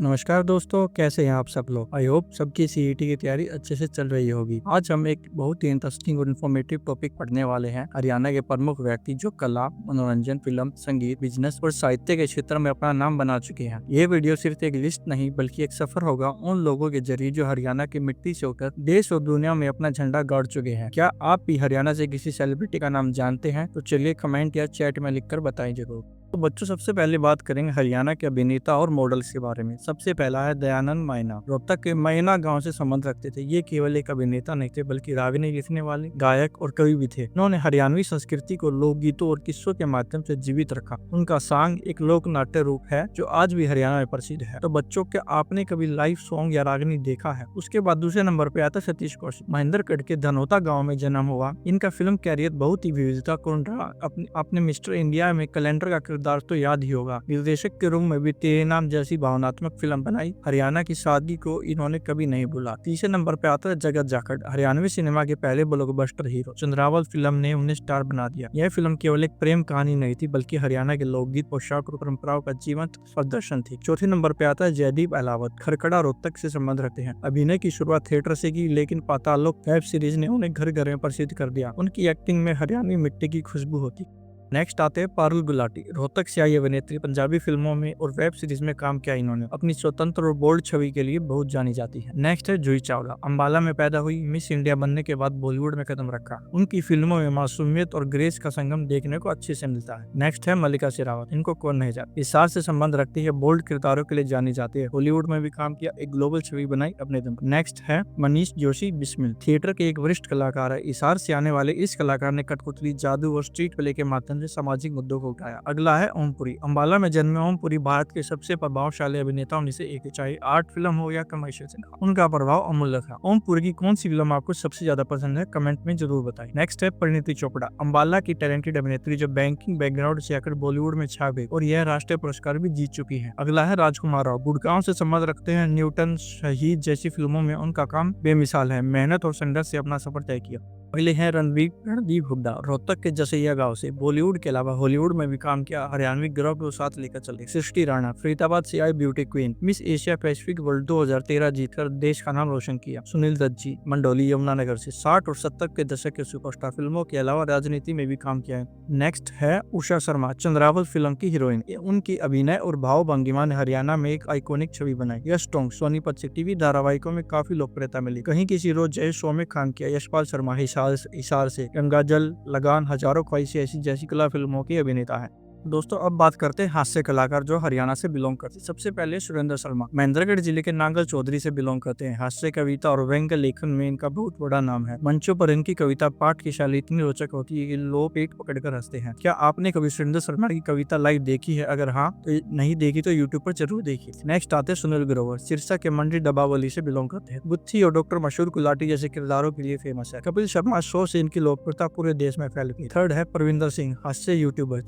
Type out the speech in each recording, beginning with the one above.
नमस्कार दोस्तों, कैसे हैं आप सब लोग। आई होप सबकी सीईटी की तैयारी अच्छे से चल रही होगी। आज हम एक बहुत ही इंटरेस्टिंग और इन्फॉर्मेटिव टॉपिक पढ़ने वाले हैं। हरियाणा के प्रमुख व्यक्ति जो कला, मनोरंजन, फिल्म, संगीत, बिजनेस और साहित्य के क्षेत्र में अपना नाम बना चुके हैं। ये वीडियो सिर्फ एक लिस्ट नहीं बल्कि एक सफर होगा उन लोगों के जरिए जो हरियाणा की मिट्टी से होकर देश और दुनिया में अपना झंडा गाड़ चुके हैं। क्या आप भी हरियाणा से किसी सेलिब्रिटी का नाम जानते हैं? तो चलिए कमेंट या चैट में लिखकर बताएं जरूर। तो बच्चों, सबसे पहले बात करेंगे हरियाणा के अभिनेता और मॉडल्स के बारे में। सबसे पहला है दयानंद मायना। रोहतक के मैना गांव से संबंध रखते थे। ये केवल एक अभिनेता नहीं थे बल्कि रागिनी लिखने वाले, गायक और कवि भी थे। उन्होंने हरियाणवी संस्कृति को लोकगीतों और किस्सों के माध्यम से जीवित रखा। उनका सांग एक लोक नाट्य रूप है जो आज भी हरियाणा में प्रसिद्ध है। तो बच्चों, क्या आपने कभी लाइव सॉन्ग या रागिनी देखा है? उसके बाद दूसरे नंबर पे आता सतीश कौशिक। महेंद्रगढ़ के धनोता गाँव में जन्म हुआ। इनका फिल्म कैरियर बहुत ही विविधतापूर्ण रहा। अपने मिस्टर इंडिया में कैलेंडर का किरदार तो याद ही होगा। निर्देशक के रूप में भी तेरे नाम जैसी भावनात्मक फिल्म बनाई। हरियाणा की सादगी को इन्होंने कभी नहीं भूला। तीसरे नंबर पे आता है जगत जाखड़। हरियाणवी सिनेमा के पहले ब्लॉकबस्टर हीरो। चंद्रावल फिल्म ने उन्हें स्टार बना दिया। यह फिल्म केवल एक प्रेम कहानी नहीं थी बल्कि हरियाणा के लोकगीत, पोशाक और परंपराओं का जीवंत प्रदर्शन थी। चौथे नंबर पे आता है जयदीप अहलावत। खरखड़ा रोहतक से संबंध रखते हैं। अभिनय की शुरुआत थिएटर से की, लेकिन पाताल लोक वेब सीरीज ने उन्हें घर घर में प्रसिद्ध कर दिया। उनकी एक्टिंग में हरियाणवी मिट्टी की खुशबू होती। नेक्स्ट आते हैं पारुल गुलाटी। रोहतक से आई अभिनेत्री। पंजाबी फिल्मों में और वेब सीरीज में काम किया। इन्होंने अपनी स्वतंत्र और बोल्ड छवि के लिए बहुत जानी जाती है। नेक्स्ट है जूही चावला। अंबाला में पैदा हुई। मिस इंडिया बनने के बाद बॉलीवुड में कदम रखा। उनकी फिल्मों में मासूमियत और ग्रेस का संगम देखने को अच्छे से मिलता है। नेक्स्ट है मल्लिका शेरावत। इनको कौन नहीं जानता। इसार से संबंध रखती है, बोल्ड किरदारों के लिए जानी जाती है। हॉलीवुड में भी काम किया, एक ग्लोबल छवि बनाई अपने दम पर। नेक्स्ट है मनीष जोशी बिस्मिल। थिएटर के एक वरिष्ठ कलाकार है। इसार से आने वाले इस कलाकार ने कठपुतली, जादू और स्ट्रीट प्ले के माध्यम से सामाजिक मुद्दों को उठाया। अगला है ओमपुरी। अंबाला में जन्मे ओमपुरी भारत के सबसे प्रभावशाली अभिनेताओं में से एक है। चाहे आर्ट फिल्म हो या कमर्शियल सिनेमा, उनका प्रभाव अमूल्य था। ओमपुरी की कौन सी फिल्म आपको सबसे ज्यादा पसंद है? कमेंट में जरूर बताएं। नेक्स्ट है परिणीति चोपड़ा। अंबाला की टैलेंटेड अभिनेत्री जो बैंकिंग बैकग्राउंड से आकर बॉलीवुड में छा गई और यह राष्ट्रीय पुरस्कार भी जीत चुकी है। अगला है राजकुमार राव। गुड़गांव से संबंध रखते हैं। न्यूटन, शहीद जैसी फिल्मों में उनका काम बेमिसाल है। मेहनत और संघर्ष से अपना सफर तय किया। पहले हैं रणदीप हुड्डा। रोहतक के जसैया गांव से बॉलीवुड के अलावा हॉलीवुड में भी काम किया। हरियाणवी गर्व को साथ लेकर चले। सृष्टि राणा। फरीदाबाद से आई beauty queen. Miss Asia Pacific World 2013 जीतकर देश का नाम रोशन किया। सुनील दत्त जी, मंडोली यमुनानगर से 60 और 70 के दशक के सुपरस्टार। फिल्मों के अलावा राजनीति में भी काम किया है। नेक्स्ट है उषा शर्मा। चंद्रावल फिल्म की हीरोइन। उनकी अभिनय और भाव भंगिमा ने हरियाणा में एक आइकॉनिक छवि बनाई। यश टोंग। सोनीपत से टीवी धारावाहिकों में काफी लोकप्रियता मिली। कहीं किसी रोज जय शो में काम किया। यशपाल शर्मा। इशार से, गंगा जल, लगान, हजारों ख्वाहिशें ऐसी जैसी कला फिल्मों की अभिनेता है। दोस्तों, अब बात करते हैं हास्य कलाकार जो हरियाणा से बिलोंग करते हैं। सबसे पहले सुरेंद्र शर्मा। महेंद्रगढ़ जिले के नांगल चौधरी से बिलोंग करते हैं। हास्य, कविता और व्यंग्य लेखन में इनका बहुत बड़ा नाम है। मंचों पर इनकी कविता पाठ की शैली इतनी रोचक होती है कि लोग पेट पकड़कर हंसते हैं। क्या आपने कभी सुरेंद्र शर्मा की कविता लाइव देखी है? अगर हाँ तो नहीं देखी तो यूट्यूब पर जरूर देखिए। नेक्स्ट आते हैं सुनील ग्रोवर। सिरसा के मंडी डबावली से बिलोंग करते हैं। गुत्थी और डॉक्टर मशहूर गुलाटी जैसे किरदारों के लिए फेमस है। कपिल शर्मा शो से इनकी लोकप्रियता पूरे देश में फैल गई। थर्ड है परविंदर सिंह। हास्य यूट्यूबर।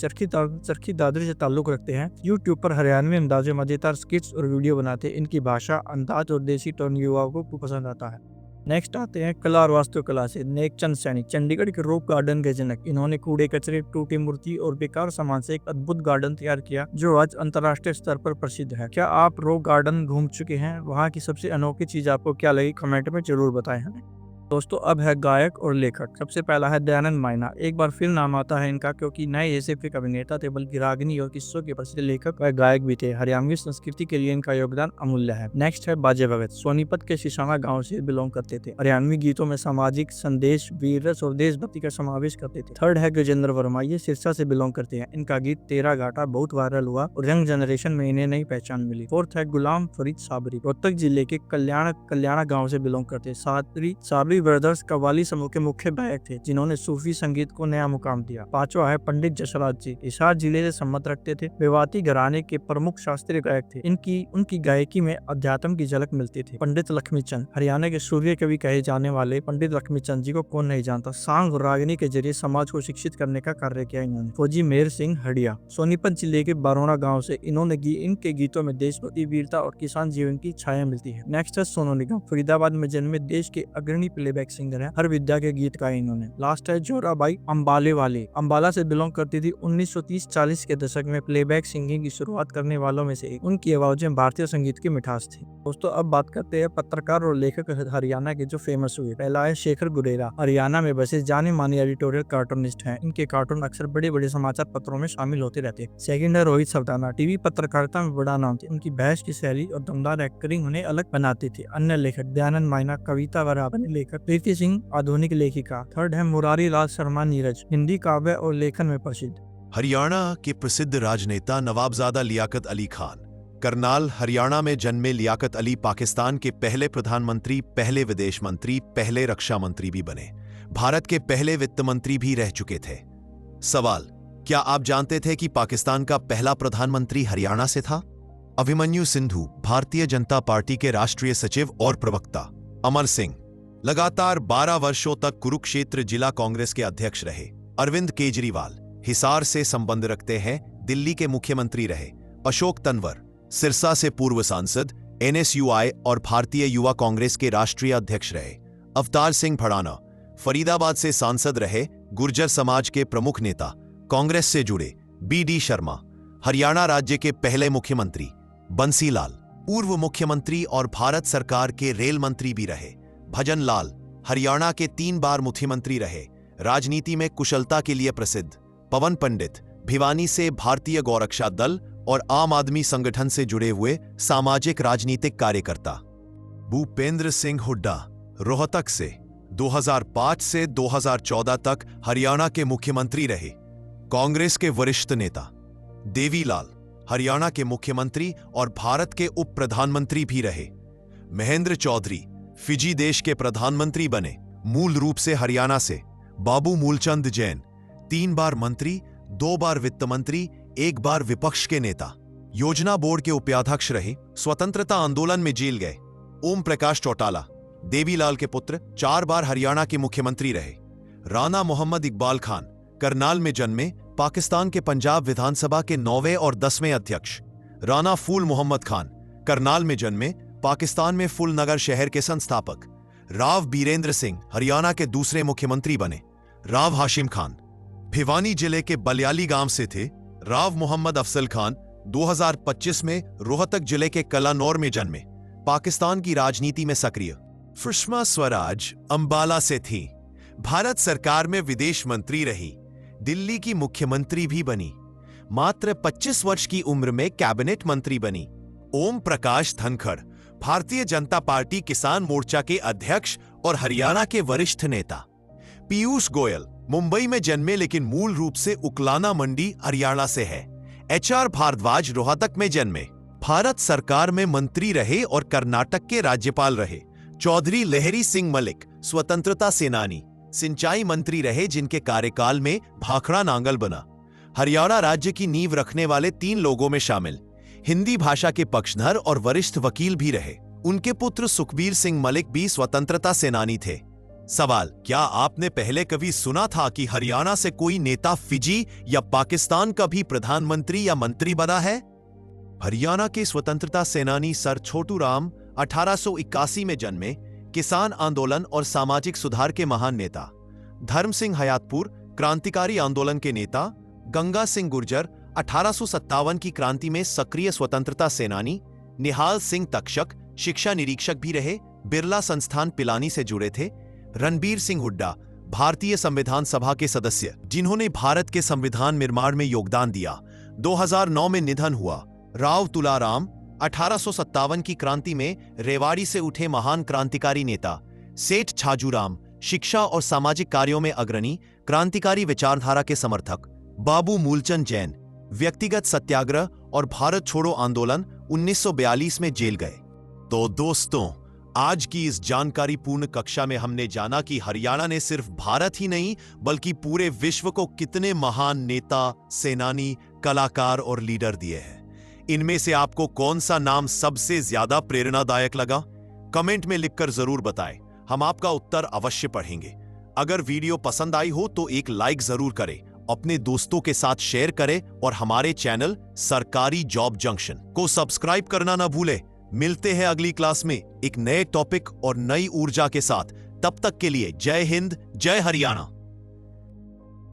चरखी दादरी से ताल्लुक रखते हैं। यूट्यूब पर हरियाणवी अंदाज में मजेदार स्किट्स और वीडियो बनाते हैं। इनकी भाषा, अंदाज और देसी टोन युवाओं को पसंद आता है। नेक्स्ट आते हैं कला और वास्तुकला से नेकचंद सैनी। चंडीगढ़ के रॉक गार्डन के जनक। इन्होंने कूड़े कचरे, टूटी मूर्ति और बेकार सामान से एक अद्भुत गार्डन तैयार किया जो आज अंतर्राष्ट्रीय स्तर पर प्रसिद्ध है। क्या आप रॉक गार्डन घूम चुके हैं? वहाँ की सबसे अनोखी चीज आपको क्या लगी? कमेंट में जरूर बताएं हमें। दोस्तों, अब है गायक और लेखक। सबसे पहला है दयानंद मायना। एक बार फिर नाम आता है इनका क्योंकि नए ये सिर्फ एक अभिनेता थे बल्कि रागिनी और किस्सों के प्रसिद्ध लेखक व गायक भी थे। हरियाणवी संस्कृति के लिए इनका योगदान अमूल्य है। नेक्स्ट है बाजे भगत। सोनीपत के सिसाना गांव से बिलोंग करते थे। हरियाणवी गीतों में सामाजिक संदेश, वीर रस और देशभक्ति का समावेश करते थे। थर्ड है गजेंद्र वर्मा। ये सिरसा से बिलोंग करते हैं। इनका गीत तेरा घाटा बहुत वायरल हुआ और यंग जनरेशन में इन्हें नई पहचान मिली। फोर्थ है गुलाम फरीद साबरी। रोहतक जिले के कल्याणा गाँव से बिलोंग करते हैं। साबरी ब्रदर्स कव्वाली समूह के मुख्य गायक थे जिन्होंने सूफी संगीत को नया मुकाम दिया। पांचवा है पंडित जसराज जी। हिसार जिले से संबंध रखते थे। मेवाती घराने के प्रमुख शास्त्रीय गायक थे। उनकी गायकी में अध्यात्म की झलक मिलती थी। पंडित लक्ष्मीचंद। हरियाणा के सूर्य कवि कहे जाने वाले पंडित लक्ष्मीचंद जी को कौन नहीं जानता। सांग और रागिनी के जरिए समाज को शिक्षित करने का कार्य किया इन्होंने। फौजी मेहर सिंह हडिया। सोनीपत जिले के बारोना गाँव से इनके गीतों में देशभक्ति, वीरता और किसान जीवन की छाया मिलती है। नेक्स्ट है सोनू निगम। फरीदाबाद में जन्मे देश के अग्रणी प्लेबैक सिंगर है। हर विद्या के गीत गाए इन्होंने। लास्ट है जोराबाई अंबाले वाली, अंबाला से बिलोंग करती थी। 1930-40 के दशक में प्लेबैक सिंगिंग की शुरुआत करने वालों में से एक। उनकी आवाज में भारतीय संगीत की मिठास थी। दोस्तों अब बात करते हैं पत्रकार और लेखक हरियाणा के जो फेमस हुए। पहला है शेखर गुरेरा, हरियाणा में बसे जाने माने एडिटोरियल कार्टूनिस्ट हैं। इनके कार्टून अक्सर बड़े बड़े समाचार पत्रों में शामिल होते रहते। सेकंड है रोहित सवदाना, टीवी पत्रकारिता में बड़ा नाम थे। उनकी बहस की शैली और दमदार एक्टिंग उन्हें अलग बनाती थी। अन्य लेखक दयानंद माइना, कविता बराबर लेखक, प्रीति सिंह आधुनिक लेखिका। थर्ड है मुरारी लाल शर्मा नीरज, हिंदी काव्य और लेखन में प्रसिद्ध। हरियाणा के प्रसिद्ध राजनेता नवाबजादा लियाकत अली खान। करनाल हरियाणा में जन्मे लियाकत अली पाकिस्तान के पहले प्रधानमंत्री, पहले विदेश मंत्री, पहले रक्षा मंत्री भी बने। भारत के पहले वित्त मंत्री भी रह चुके थे। सवाल, क्या आप जानते थे कि पाकिस्तान का पहला प्रधानमंत्री हरियाणा से था? अभिमन्यु सिंधु, भारतीय जनता पार्टी के राष्ट्रीय सचिव और प्रवक्ता। अमर सिंह, लगातार 12 वर्षों तक कुरुक्षेत्र जिला कांग्रेस के अध्यक्ष रहे। अरविंद केजरीवाल, हिसार से संबंध रखते हैं, दिल्ली के मुख्यमंत्री रहे। अशोक तंवर, सिरसा से पूर्व सांसद, NSUI और भारतीय युवा कांग्रेस के राष्ट्रीय अध्यक्ष रहे। अवतार सिंह भड़ाना, फरीदाबाद से सांसद रहे, गुर्जर समाज के प्रमुख नेता, कांग्रेस से जुड़े। BD शर्मा, हरियाणा राज्य के पहले मुख्यमंत्री। बंसी लाल, पूर्व मुख्यमंत्री और भारत सरकार के रेल मंत्री भी रहे। भजन लाल, हरियाणा के 3 बार मुख्यमंत्री रहे, राजनीति में कुशलता के लिए प्रसिद्ध। पवन पंडित, भिवानी से भारतीय गौरक्षा दल और आम आदमी संगठन से जुड़े हुए सामाजिक राजनीतिक कार्यकर्ता। भूपेंद्र सिंह हुड्डा, रोहतक से 2005 से 2014 तक हरियाणा के मुख्यमंत्री रहे, कांग्रेस के वरिष्ठ नेता। देवीलाल, हरियाणा के मुख्यमंत्री और भारत के उप प्रधानमंत्री भी रहे। महेंद्र चौधरी, फिजी देश के प्रधानमंत्री बने, मूल रूप से हरियाणा से। बाबू मूलचंद जैन, 3 बार मंत्री, 2 बार वित्त मंत्री, 1 बार विपक्ष के नेता। योजना बोर्ड के उपाध्यक्ष रहे, स्वतंत्रता आंदोलन में जेल गए। ओम प्रकाश चौटाला, देवीलाल के पुत्र, 4 बार हरियाणा के मुख्यमंत्री रहे। राणा मोहम्मद इकबाल खान, करनाल में जन्मे, पाकिस्तान के पंजाब विधानसभा के 9वें और 10वें अध्यक्ष। राणा फूल मोहम्मद खान, करनाल में जन्मे, पाकिस्तान में फुलनगर शहर के संस्थापक। राव बीरेंद्र सिंह, हरियाणा के दूसरे मुख्यमंत्री बने। राव हाशिम खान, भिवानी जिले के बलियाली गांव से थे। राव मोहम्मद अफजल खान, 2025 में रोहतक जिले के कलानौर में जन्मे, पाकिस्तान की राजनीति में सक्रिय। सुषमा स्वराज अंबाला से थी, भारत सरकार में विदेश मंत्री रही, दिल्ली की मुख्यमंत्री भी बनी। मात्र 25 वर्ष की उम्र में कैबिनेट मंत्री बनी। ओम प्रकाश धनखड़, भारतीय जनता पार्टी किसान मोर्चा के अध्यक्ष और हरियाणा के वरिष्ठ नेता। पीयूष गोयल, मुंबई में जन्मे लेकिन मूल रूप से उकलाना मंडी, हरियाणा से है। HR भारद्वाज, रोहतक में जन्मे, भारत सरकार में मंत्री रहे और कर्नाटक के राज्यपाल रहे। चौधरी लहरी सिंह मलिक, स्वतंत्रता सेनानी, सिंचाई मंत्री रहे जिनके कार्यकाल में भाखड़ा नांगल बना। हरियाणा राज्य की नींव रखने वाले 3 लोगों में शामिल। हिंदी भाषा के पक्षधर और वरिष्ठ वकील भी रहे। उनके पुत्र सुखबीर सिंह मलिक भी स्वतंत्रता सेनानी थे। सवाल, क्या आपने पहले कभी सुना था कि हरियाणा से कोई नेता फिजी या पाकिस्तान का भी प्रधानमंत्री या मंत्री बना है? हरियाणा के स्वतंत्रता सेनानी सर छोटू राम 1881 में जन्मे, किसान आंदोलन और सामाजिक सुधार के महान नेता। धर्म सिंह हयातपुर, क्रांतिकारी आंदोलन के नेता। गंगा सिंह गुर्जर, 1857 की क्रांति में सक्रिय स्वतंत्रता सेनानी। निहाल सिंह तक्षक, शिक्षा निरीक्षक भी रहे, बिरला संस्थान पिलानी से जुड़े थे। रणबीर सिंह हुड्डा, भारतीय संविधान सभा के सदस्य जिन्होंने भारत के संविधान निर्माण में योगदान दिया, 2009 में निधन हुआ। राव तुलाराम, 1857 की क्रांति में रेवाड़ी से उठे महान क्रांतिकारी नेता। सेठ छाजूराम, शिक्षा और सामाजिक कार्यों में अग्रणी, क्रांतिकारी विचारधारा के समर्थक। बाबू मूलचंद जैन, व्यक्तिगत सत्याग्रह और भारत छोड़ो आंदोलन, 1942 में जेल गए। तो दोस्तों, आज की इस जानकारी पूर्ण कक्षा में हमने जाना कि हरियाणा ने सिर्फ भारत ही नहीं बल्कि पूरे विश्व को कितने महान नेता, सेनानी, कलाकार और लीडर दिए हैं। इनमें से आपको कौन सा नाम सबसे ज्यादा प्रेरणादायक लगा? कमेंट में लिखकर जरूर बताएं, हम आपका उत्तर अवश्य पढ़ेंगे। अगर वीडियो पसंद आई हो तो एक लाइक जरूर करें, अपने दोस्तों के साथ शेयर करें और हमारे चैनल सरकारी जॉब जंक्शन को सब्सक्राइब करना ना भूलें। मिलते हैं अगली क्लास में एक नए टॉपिक और नई ऊर्जा के साथ। तब तक के लिए जय हिंद, जय हरियाणा।